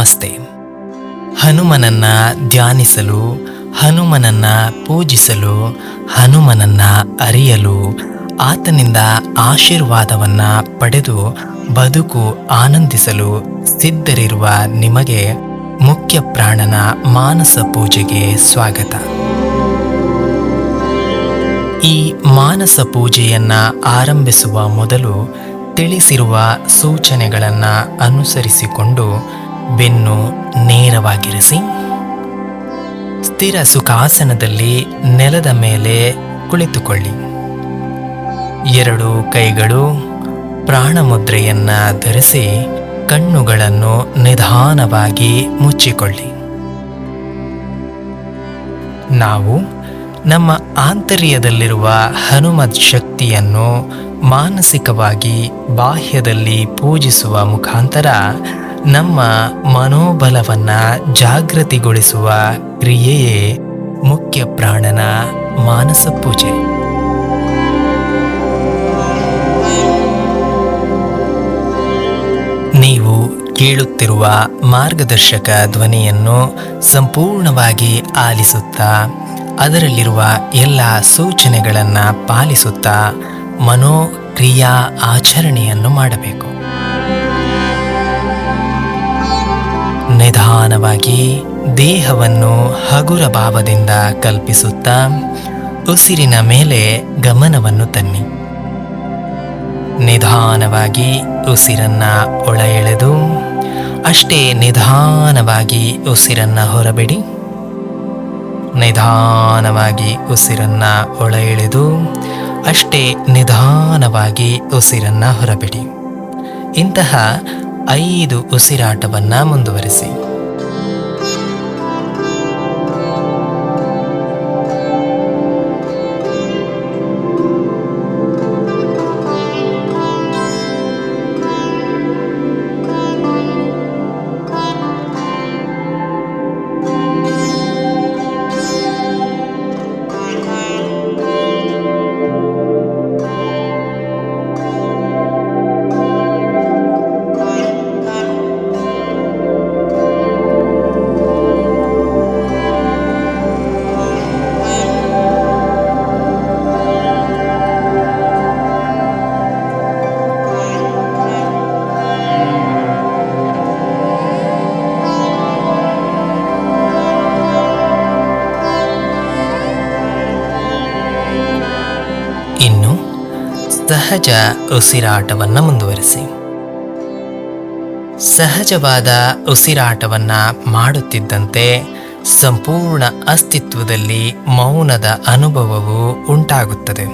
ನಮಸ್ತೆ. ಹನುಮನನ್ನ ಧ್ಯಾನಿಸಲು, ಹನುಮನನ್ನ ಪೂಜಿಸಲು, ಹನುಮನನ್ನ ಅರಿಯಲು, ಆತನಿಂದ ಆಶೀರ್ವಾದವನ್ನ ಪಡೆದು ಬದುಕು ಆನಂದಿಸಲು ಸಿದ್ಧರಿರುವ ನಿಮಗೆ ಮುಖ್ಯ ಪ್ರಾಣನ ಮಾನಸ ಪೂಜೆಗೆ ಸ್ವಾಗತ. ಈ ಮಾನಸ ಪೂಜೆಯನ್ನ ಆರಂಭಿಸುವ ಮೊದಲು ತಿಳಿಸಿರುವ ಸೂಚನೆಗಳನ್ನು ಅನುಸರಿಸಿಕೊಂಡು ಬೆನ್ನು ನೇರವಾಗಿರಿಸಿ, ಸ್ಥಿರ ಸುಖಾಸನದಲ್ಲಿ ನೆಲದ ಮೇಲೆ ಕುಳಿತುಕೊಳ್ಳಿ. 2 ಕೈಗಳು ಪ್ರಾಣಮುದ್ರೆಯನ್ನ ಧರಿಸಿ ಕಣ್ಣುಗಳನ್ನು ನಿಧಾನವಾಗಿ ಮುಚ್ಚಿಕೊಳ್ಳಿ. ನಾವು ನಮ್ಮ ಆಂತರ್ಯದಲ್ಲಿರುವ ಹನುಮತ್ ಶಕ್ತಿಯನ್ನು ಮಾನಸಿಕವಾಗಿ ಬಾಹ್ಯದಲ್ಲಿ ಪೂಜಿಸುವ ಮುಖಾಂತರ ನಮ್ಮ ಮನೋಬಲವನ್ನು ಜಾಗೃತಿಗೊಳಿಸುವ ಕ್ರಿಯೆಯೇ ಮುಖ್ಯ ಪ್ರಾಣನ ಮಾನಸ ಪೂಜೆ. ನೀವು ಕೇಳುತ್ತಿರುವ ಮಾರ್ಗದರ್ಶಕ ಧ್ವನಿಯನ್ನು ಸಂಪೂರ್ಣವಾಗಿ ಆಲಿಸುತ್ತಾ, ಅದರಲ್ಲಿರುವ ಎಲ್ಲ ಸೂಚನೆಗಳನ್ನು ಪಾಲಿಸುತ್ತಾ ಮನೋಕ್ರಿಯಾ ಆಚರಣೆಯನ್ನು ಮಾಡಬೇಕು. ನಿಧಾನವಾಗಿ ದೇಹವನ್ನು ಹಗುರ ಭಾವದಿಂದ ಕಲ್ಪಿಸುತ್ತಾ ಉಸಿರಿನ ಮೇಲೆ ಗಮನವನ್ನು ತನ್ನಿ. ನಿಧಾನವಾಗಿ ಉಸಿರನ್ನ ಒಳ ಎಳೆದು ಅಷ್ಟೇ ನಿಧಾನವಾಗಿ ಉಸಿರನ್ನ ಹೊರಬಿಡಿ. ನಿಧಾನವಾಗಿ ಉಸಿರನ್ನ ಒಳ ಎಳೆದು ಅಷ್ಟೇ ನಿಧಾನವಾಗಿ ಉಸಿರನ್ನ ಹೊರಬಿಡಿ. ಇಂತಹ 5 ಉಸಿರಾಟವನ್ನ ಮುಂದುವರಿಸಿ. ಇನ್ನು ಸಹಜ ಉಸಿರಾಟವನ್ನು ಮುಂದುವರಿಸಿ. ಸಹಜವಾದ ಉಸಿರಾಟವನ್ನ ಮಾಡುತ್ತಿದ್ದಂತೆ ಸಂಪೂರ್ಣ ಅಸ್ತಿತ್ವದಲ್ಲಿ ಮೌನದ ಅನುಭವವು ಉಂಟಾಗುತ್ತದೆ.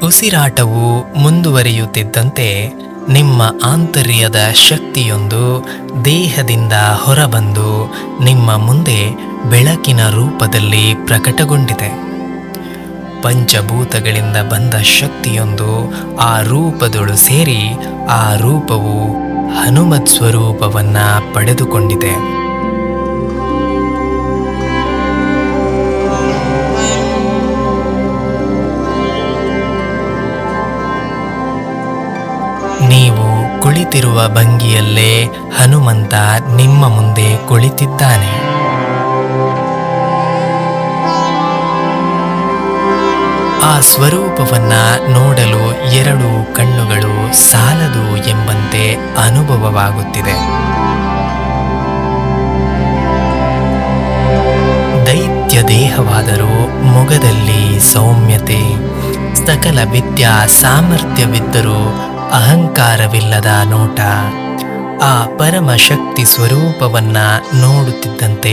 ಉಸಿರಾಟವು ಮುಂದುವರಿಯುತ್ತಿದ್ದಂತೆ ನಿಮ್ಮ ಆಂತರ್ಯದ ಶಕ್ತಿಯೊಂದು ದೇಹದಿಂದ ಹೊರಬಂದು ನಿಮ್ಮ ಮುಂದೆ ಬೆಳಕಿನ ರೂಪದಲ್ಲಿ ಪ್ರಕಟಗೊಂಡಿದೆ. ಪಂಚಭೂತಗಳಿಂದ ಬಂದ ಶಕ್ತಿಯೊಂದು ಆ ರೂಪದೊಳು ಸೇರಿ ಆ ರೂಪವು ಹನುಮತ್ ಸ್ವರೂಪವನ್ನ ಪಡೆದುಕೊಂಡಿದೆ. ನೀವು ಕುಳಿತಿರುವ ಭಂಗಿಯಲ್ಲೇ ಹನುಮಂತ ನಿಮ್ಮ ಮುಂದೆ ಕುಳಿತಿದ್ದಾನೆ. ಆ ಸ್ವರೂಪವನ್ನ ನೋಡಲು 2 ಕಣ್ಣುಗಳು ಸಾಲದು ಎಂಬಂತೆ ಅನುಭವವಾಗುತ್ತಿದೆ. ದೈತ್ಯ ದೇಹವಾದರೂ ಮೊಗದಲ್ಲಿ ಸೌಮ್ಯತೆ, ಸಕಲ ವಿದ್ಯಾ ಸಾಮರ್ಥ್ಯವಿದ್ದರೂ ಅಹಂಕಾರವಿಲ್ಲದ ನೋಟ. ಆ ಪರಮ ಶಕ್ತಿ ಸ್ವರೂಪವನ್ನ ನೋಡುತ್ತಿದ್ದಂತೆ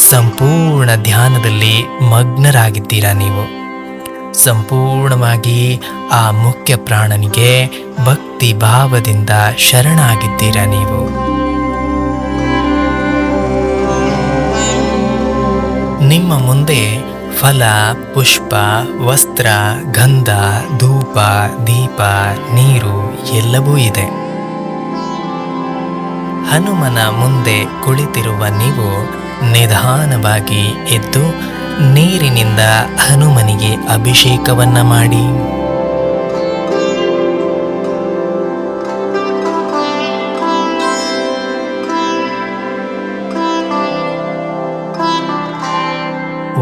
ಸಂಪೂರ್ಣ ಧ್ಯಾನದಲ್ಲಿ ಮಗ್ನರಾಗಿದ್ದೀರಾ. ನೀವು ಸಂಪೂರ್ಣವಾಗಿ ಆ ಮುಖ್ಯ ಪ್ರಾಣನಿಗೆ ಭಕ್ತಿ ಭಾವದಿಂದ ಶರಣಾಗಿದ್ದೀರಾ. ನೀವು ನಿಮ್ಮ ಮುಂದೆ ಫಲ, ಪುಷ್ಪ, ವಸ್ತ್ರ, ಗಂಧ, ಧೂಪ, ದೀಪ, ನೀರು ಎಲ್ಲವೂ ಇದೆ. ಹನುಮನ ಮುಂದೆ ಕುಳಿತಿರುವ ನೀವು ನಿಧಾನವಾಗಿ ಎದ್ದು ನೀರಿನಿಂದ ಹನುಮನಿಗೆ ಅಭಿಷೇಕವನ್ನ ಮಾಡಿ.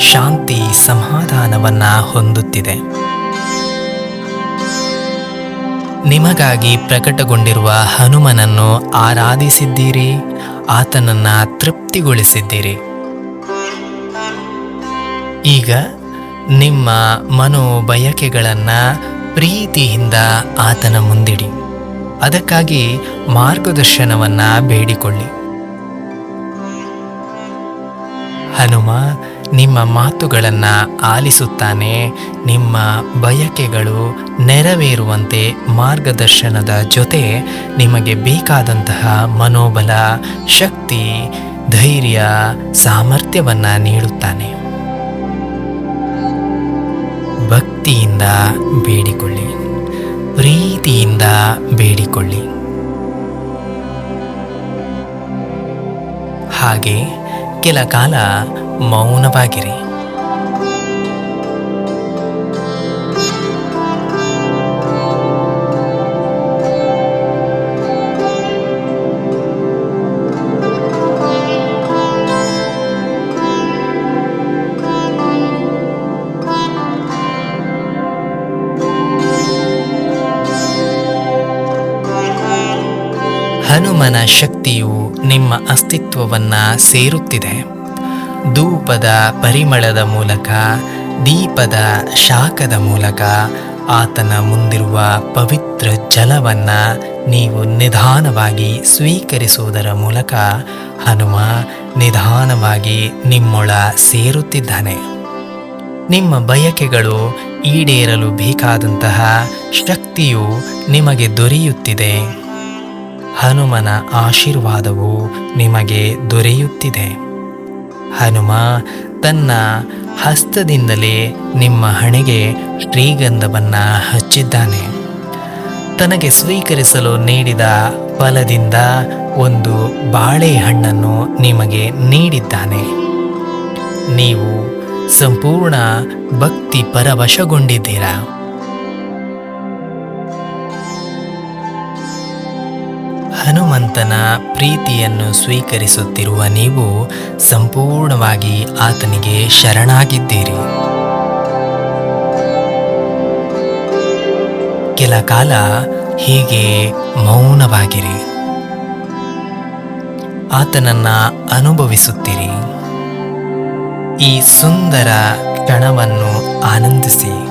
ಶಾಂತಿ ಸಮಾಧಾನವನ್ನ ಹೊಂದುತ್ತಿದೆ. ನಿಮಗಾಗಿ ಪ್ರಕಟಗೊಂಡಿರುವ ಹನುಮನನ್ನು ಆರಾಧಿಸಿದ್ದೀರಿ, ಆತನನ್ನ ತೃಪ್ತಿಗೊಳಿಸಿದ್ದೀರಿ. ಈಗ ನಿಮ್ಮ ಮನೋಬಯಕೆಗಳನ್ನು ಪ್ರೀತಿಯಿಂದ ಆತನ ಮುಂದಿಡಿ. ಅದಕ್ಕಾಗಿ ಮಾರ್ಗದರ್ಶನವನ್ನು ಬೇಡಿಕೊಳ್ಳಿ. ಹನುಮ ನಿಮ್ಮ ಮಾತುಗಳನ್ನು ಆಲಿಸುತ್ತಾನೆ. ನಿಮ್ಮ ಬಯಕೆಗಳು ನೆರವೇರುವಂತೆ ಮಾರ್ಗದರ್ಶನದ ಜೊತೆ ನಿಮಗೆ ಬೇಕಾದಂತಹ ಮನೋಬಲ, ಶಕ್ತಿ, ಧೈರ್ಯ, ಸಾಮರ್ಥ್ಯವನ್ನು ನೀಡುತ್ತಾನೆ. ಭಕ್ತಿಯಿಂದ ಬೇಡಿಕೊಳ್ಳಿ, ಪ್ರೀತಿಯಿಂದ ಬೇಡಿಕೊಳ್ಳಿ. ಹಾಗೆ ಕೆಲ ಕಾಲ ಮೌನವಾಗಿರಿ. ಹನುಮನ ಶಕ್ತಿಯು ನಿಮ್ಮ ಅಸ್ತಿತ್ವವನ್ನು ಸೇರುತ್ತಿದೆ. ಧೂಪದ ಪರಿಮಳದ ಮೂಲಕ, ದೀಪದ ಶಾಖದ ಮೂಲಕ, ಆತನ ಮುಂದಿರುವ ಪವಿತ್ರ ಜಲವನ್ನು ನೀವು ನಿಧಾನವಾಗಿ ಸ್ವೀಕರಿಸುವುದರ ಮೂಲಕ ಹನುಮ ನಿಧಾನವಾಗಿ ನಿಮ್ಮೊಳ ಸೇರುತ್ತಿದ್ದಾನೆ. ನಿಮ್ಮ ಬಯಕೆಗಳು ಈಡೇರಲು ಬೇಕಾದಂತಹ ಶಕ್ತಿಯು ನಿಮಗೆ ದೊರೆಯುತ್ತಿದೆ. ಹನುಮನ ಆಶೀರ್ವಾದವು ನಿಮಗೆ ದೊರೆಯುತ್ತಿದೆ. ಹನುಮ ತನ್ನ ಹಸ್ತದಿಂದಲೇ ನಿಮ್ಮ ಹಣೆಗೆ ಶ್ರೀಗಂಧವನ್ನು ಹಚ್ಚಿದ್ದಾನೆ. ತನಗೆ ಸ್ವೀಕರಿಸಲು ನೀಡಿದ ಫಲದಿಂದ ಒಂದು ಬಾಳೆಹಣ್ಣನ್ನು ನಿಮಗೆ ನೀಡಿದ್ದಾನೆ. ನೀವು ಸಂಪೂರ್ಣ ಭಕ್ತಿ ಪರವಶಗೊಂಡಿದ್ದೀರಾ. ಹನುಮಂತನ ಪ್ರೀತಿಯನ್ನು ಸ್ವೀಕರಿಸುತ್ತಿರುವ ನೀವು ಸಂಪೂರ್ಣವಾಗಿ ಆತನಿಗೆ ಶರಣಾಗಿದ್ದೀರಿ. ಕೆಲ ಕಾಲ ಹೀಗೆ ಮೌನವಾಗಿರಿ. ಆತನನ್ನ ಅನುಭವಿಸುತ್ತೀರಿ. ಈ ಸುಂದರ ಕ್ಷಣವನ್ನು ಆನಂದಿಸಿ.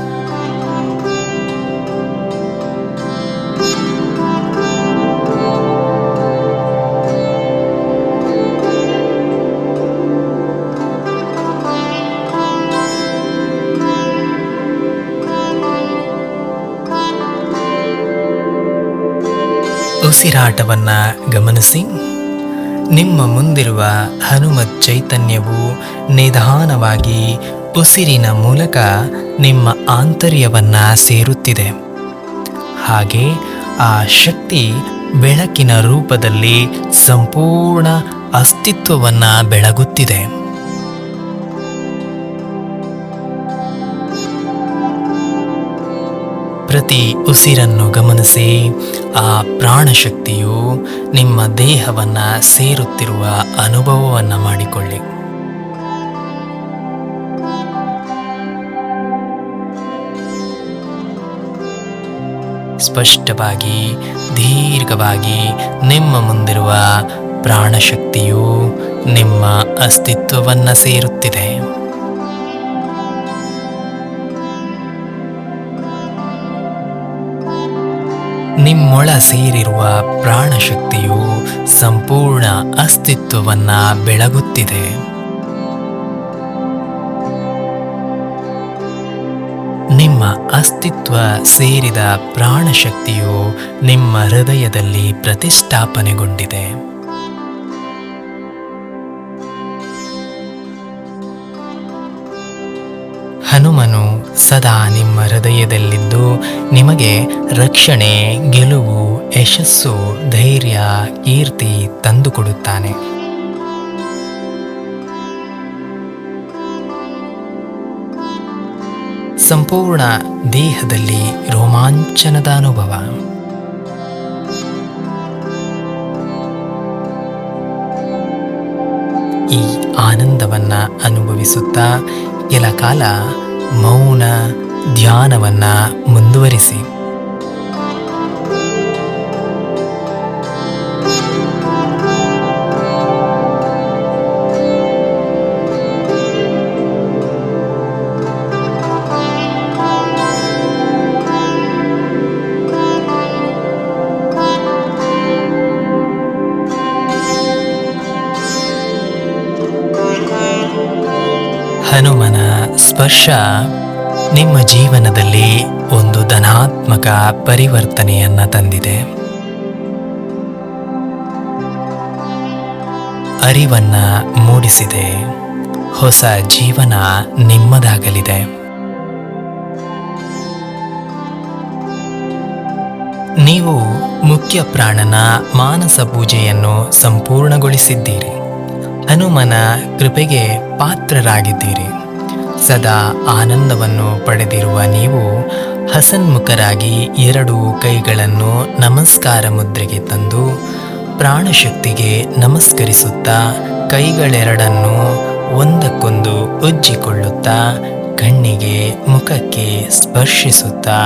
ಉಸಿರಾಟವನ್ನು ಗಮನಿಸಿ. ನಿಮ್ಮ ಮುಂದಿರುವ ಹನುಮತ್ ಚೈತನ್ಯವು ನಿಧಾನವಾಗಿ ಉಸಿರಿನ ಮೂಲಕ ನಿಮ್ಮ ಆಂತರ್ಯವನ್ನು ಸೇರುತ್ತಿದೆ. ಹಾಗೆ ಆ ಶಕ್ತಿ ಬೆಳಕಿನ ರೂಪದಲ್ಲಿ ಸಂಪೂರ್ಣ ಅಸ್ತಿತ್ವವನ್ನು ಬೆಳಗುತ್ತಿದೆ. ಪ್ರತಿ ಉಸಿರನ್ನು ಗಮನಿಸಿ. ಆ ಪ್ರಾಣಶಕ್ತಿಯು ನಿಮ್ಮ ದೇಹವನ್ನು ಸೇರುತ್ತಿರುವ ಅನುಭವವನ್ನು ಮಾಡಿಕೊಳ್ಳಿ. ಸ್ಪಷ್ಟವಾಗಿ, ದೀರ್ಘವಾಗಿ ನಿಮ್ಮ ಮುಂದಿರುವ ಪ್ರಾಣಶಕ್ತಿಯು ನಿಮ್ಮ ಅಸ್ತಿತ್ವವನ್ನು ಸೇರುತ್ತಿದೆ. ನಿಮ್ಮೊಳ ಸೇರಿರುವ ಪ್ರಾಣಶಕ್ತಿಯು ಸಂಪೂರ್ಣ ಅಸ್ತಿತ್ವವನ್ನು ಬೆಳಗುತ್ತಿದೆ. ನಿಮ್ಮ ಅಸ್ತಿತ್ವ ಸೇರಿದ ಪ್ರಾಣಶಕ್ತಿಯು ನಿಮ್ಮ ಹೃದಯದಲ್ಲಿ ಪ್ರತಿಷ್ಠಾಪನೆಗೊಂಡಿದೆ. ಹನುಮನು ಸದಾ ನಿಮ್ಮ ಹೃದಯದಲ್ಲಿದ್ದು ನಿಮಗೆ ರಕ್ಷಣೆ, ಗೆಲುವು, ಯಶಸ್ಸು, ಧೈರ್ಯ, ಕೀರ್ತಿ ತಂದುಕೊಡುತ್ತಾನೆ. ಸಂಪೂರ್ಣ ದೇಹದಲ್ಲಿ ರೋಮಾಂಚನದ ಅನುಭವ. ಈ ಆನಂದವನ್ನು ಅನುಭವಿಸುತ್ತಾ ಕೆಲ ಕಾಲ ಮೌನ ಧ್ಯಾನವನ್ನು ಮುಂದುವರಿಸಿ. ಹನುಮನ ಸ್ಪರ್ಶ ನಿಮ್ಮ ಜೀವನದಲ್ಲಿ ಒಂದು ಧನಾತ್ಮಕ ಪರಿವರ್ತನೆಯನ್ನು ತಂದಿದೆ. ಅರಿವನ್ನ ಮೂಡಿಸಿದೆ. ಹೊಸ ಜೀವನ ನಿಮ್ಮದಾಗಲಿದೆ. ನೀವು ಮುಖ್ಯ ಪ್ರಾಣನ ಮಾನಸ ಪೂಜೆಯನ್ನು ಸಂಪೂರ್ಣಗೊಳಿಸಿದ್ದೀರಿ. ಹನುಮನ ಕೃಪೆಗೆ ಪಾತ್ರರಾಗಿದ್ದೀರಿ. ಸದಾ ಆನಂದವನ್ನು ಪಡೆದಿರುವ ನೀವು ಹಸನ್ಮುಖರಾಗಿ 2 ಕೈಗಳನ್ನು ನಮಸ್ಕಾರ ಮುದ್ರೆಗೆ ತಂದು ಪ್ರಾಣಶಕ್ತಿಗೆ ನಮಸ್ಕರಿಸುತ್ತಾ ಕೈಗಳೆರಡನ್ನು ಒಂದಕ್ಕೊಂದು ಉಜ್ಜಿಕೊಳ್ಳುತ್ತಾ ಕಣ್ಣಿಗೆ ಮುಖಕ್ಕೆ ಸ್ಪರ್ಶಿಸುತ್ತಾ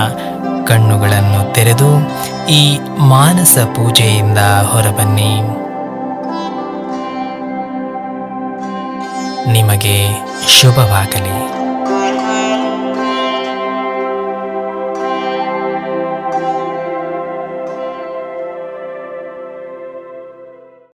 ಕಣ್ಣುಗಳನ್ನು ತೆರೆದು ಈ ಮಾನಸ ಪೂಜೆಯಿಂದ ಹೊರಬನ್ನಿ. ನಿಮಗೆ ಶುಭವಾಗಲಿ.